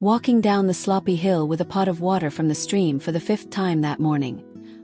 walking down the sloppy hill with a pot of water from the stream for the 5th time that morning.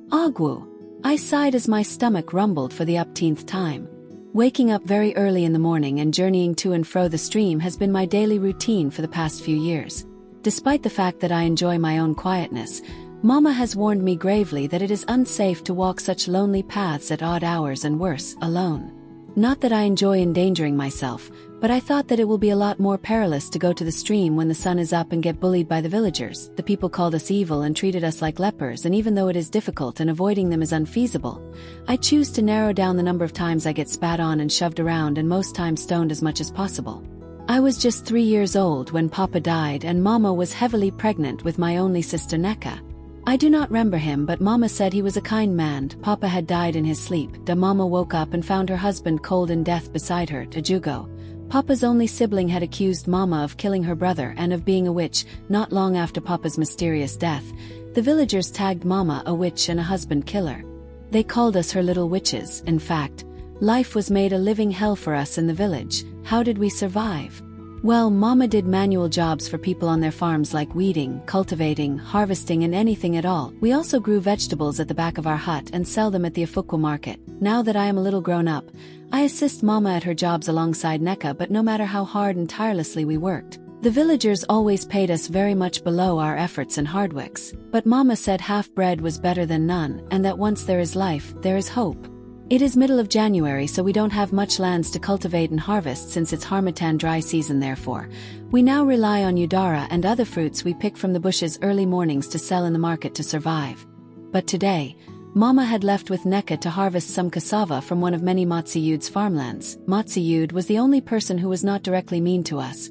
Agwu! I sighed as my stomach rumbled for the upteenth time. Waking up very early in the morning and journeying to and fro the stream has been my daily routine for the past few years. Despite the fact that I enjoy my own quietness, Mama has warned me gravely that it is unsafe to walk such lonely paths at odd hours and worse, alone. Not that I enjoy endangering myself, but I thought that it will be a lot more perilous to go to the stream when the sun is up and get bullied by the villagers. The people called us evil and treated us like lepers, and even though it is difficult and avoiding them is unfeasible, I choose to narrow down the number of times I get spat on and shoved around, and most times stoned as much as possible. I was just 3 years old when Papa died, and Mama was heavily pregnant with my only sister Neka. I do not remember him, but Mama said he was a kind man. Papa had died in his sleep. Mama woke up and found her husband cold in death beside her. Tajugo, Papa's only sibling, had accused Mama of killing her brother and of being a witch. Not long after Papa's mysterious death, the villagers tagged Mama a witch and a husband killer. They called us her little witches. In fact, life was made a living hell for us in the village. How did we survive? Well, Mama did manual jobs for people on their farms, like weeding, cultivating, harvesting, and anything at all. We also grew vegetables at the back of our hut and sell them at the Afukwa market. Now that I am a little grown up, I assist Mama at her jobs alongside Neka, but no matter how hard and tirelessly we worked, the villagers always paid us very much below our efforts and hardwicks. But Mama said half bread was better than none, and that once there is life, there is hope. It is middle of January, so we don't have much lands to cultivate and harvest since it's harmattan dry season. Therefore, we now rely on udara and other fruits we pick from the bushes early mornings to sell in the market to survive. But today, Mama had left with Neka to harvest some cassava from one of many Matsuyud's farmlands. Matsuyud was the only person who was not directly mean to us.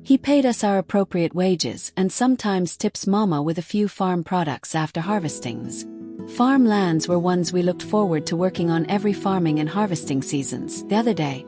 He paid us our appropriate wages and sometimes tips Mama with a few farm products after harvestings. Farmlands were ones we looked forward to working on every farming and harvesting seasons. The other day,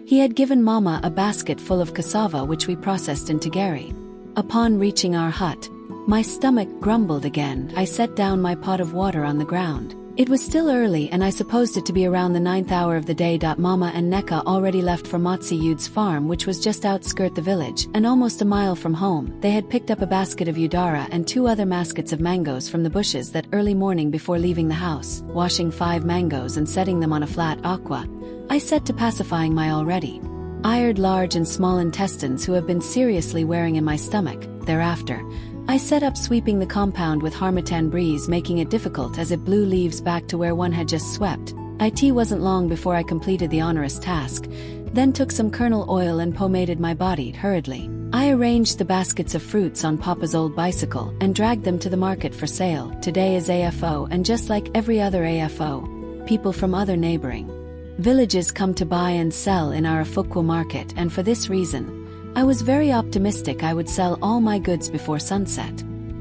he had given Mama a basket full of cassava which we processed into gari. Upon reaching our hut, my stomach grumbled again. I set down my pot of water on the ground. It was still early and I supposed it to be around the 9th hour of the day. Mama and Neka already left for Matsuyud's farm, which was just outskirt the village and almost a mile from home. They had picked up a basket of udara and 2 other baskets of mangoes from the bushes that early morning before leaving the house. Washing 5 mangoes and setting them on a flat aqua, I set to pacifying my already ired large and small intestines who have been seriously wearing in my stomach. Thereafter, I set up sweeping the compound with harmattan breeze, making it difficult as it blew leaves back to where one had just swept. It wasn't long before I completed the onerous task, then took some kernel oil and pomaded my body hurriedly. I arranged the baskets of fruits on Papa's old bicycle and dragged them to the market for sale. Today is AFO, and just like every other AFO, people from other neighboring villages come to buy and sell in our Afukwa market, and for this reason, I was very optimistic I would sell all my goods before sunset.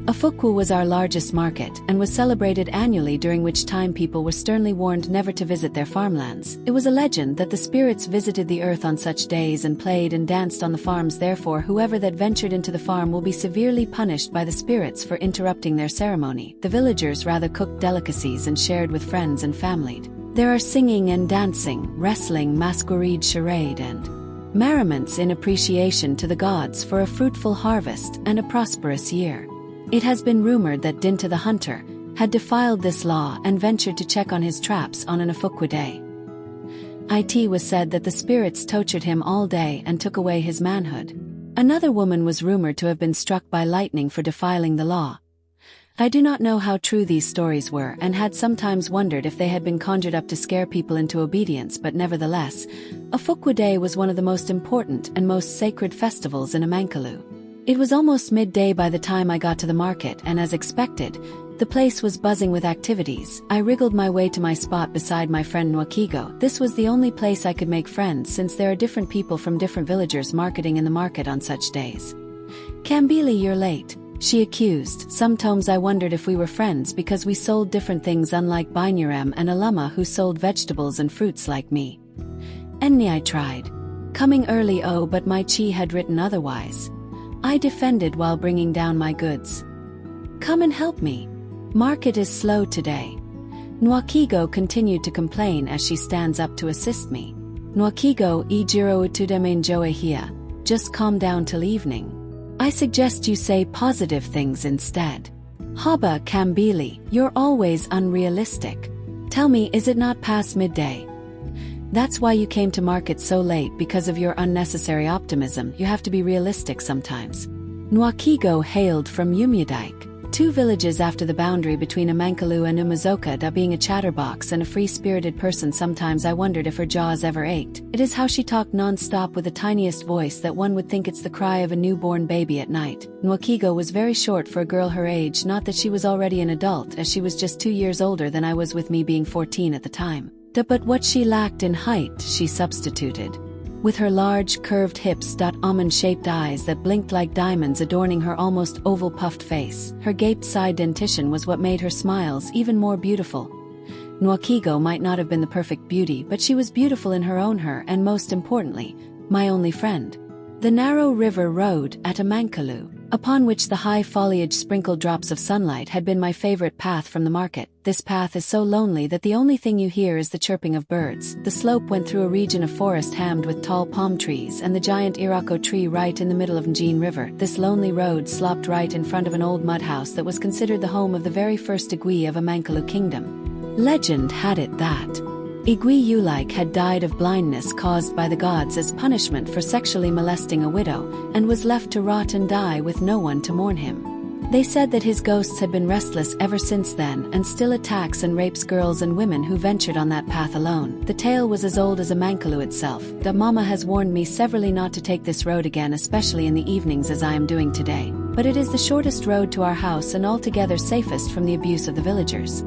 Afukwa was our largest market and was celebrated annually, during which time people were sternly warned never to visit their farmlands. It was a legend that the spirits visited the earth on such days and played and danced on the farms. Therefore, whoever that ventured into the farm will be severely punished by the spirits for interrupting their ceremony. The villagers rather cooked delicacies and shared with friends and family. There are singing and dancing, wrestling, masquerade, charade, and merriments in appreciation to the gods for a fruitful harvest and a prosperous year. It has been rumored that Dinta the hunter had defiled this law and ventured to check on his traps on an Afukwa day. It was said that the spirits tortured him all day and took away his manhood. Another woman was rumored to have been struck by lightning for defiling the law. I do not know how true these stories were and had sometimes wondered if they had been conjured up to scare people into obedience, but nevertheless, Afukwa Day was one of the most important and most sacred festivals in Amankalu. It was almost midday by the time I got to the market, and as expected, the place was buzzing with activities. I wriggled my way to my spot beside my friend Nwakigo. This was the only place I could make friends, since there are different people from different villagers marketing in the market on such days. "Kambili, you're late," she accused. Sometimes I wondered if we were friends because we sold different things, unlike Bainurem and Alama, who sold vegetables and fruits like me. Enni, I tried coming early, but my chi had written otherwise. I defended while bringing down my goods. "Come and help me. Market is slow today." Nwakigo continued to complain as she stands up to assist me. "Nwakigo, ijiro utudeme njoe here. Just calm down till evening." I suggest you say positive things instead. Haba Kambili, you're always unrealistic. Tell me, is it not past midday? That's why you came to market so late, because of your unnecessary optimism. You have to be realistic sometimes. Nwakigo hailed from Umudike, 2 villages after the boundary between Amankalu and Umazoka. Being a chatterbox and a free-spirited person, sometimes I wondered if her jaws ever ached. It is how she talked non-stop with the tiniest voice that one would think it's the cry of a newborn baby at night. Nwakigo was very short for a girl her age, not that she was already an adult, as she was just 2 years older than I was, with me being 14 at the time. But what she lacked in height, she substituted. With her large, curved hips, almond-shaped eyes that blinked like diamonds adorning her almost oval puffed face, her gaped side dentition was what made her smiles even more beautiful. Nwakigo might not have been the perfect beauty, but she was beautiful in her own and most importantly, my only friend. The narrow river road at Amankalu, upon which the high foliage sprinkled drops of sunlight, had been my favorite path from the market. This path is so lonely that the only thing you hear is the chirping of birds. The slope went through a region of forest hammed with tall palm trees and the giant Irako tree right in the middle of Njin River. This lonely road slopped right in front of an old mud house that was considered the home of the very first Igui of Amankalu Kingdom. Legend had it that Igui Ulike had died of blindness caused by the gods as punishment for sexually molesting a widow, and was left to rot and die with no one to mourn him. They said that his ghosts had been restless ever since then and still attacks and rapes girls and women who ventured on that path alone. The tale was as old as Amankalu itself. The mama has warned me severally not to take this road again, especially in the evenings as I am doing today. But it is the shortest road to our house and altogether safest from the abuse of the villagers.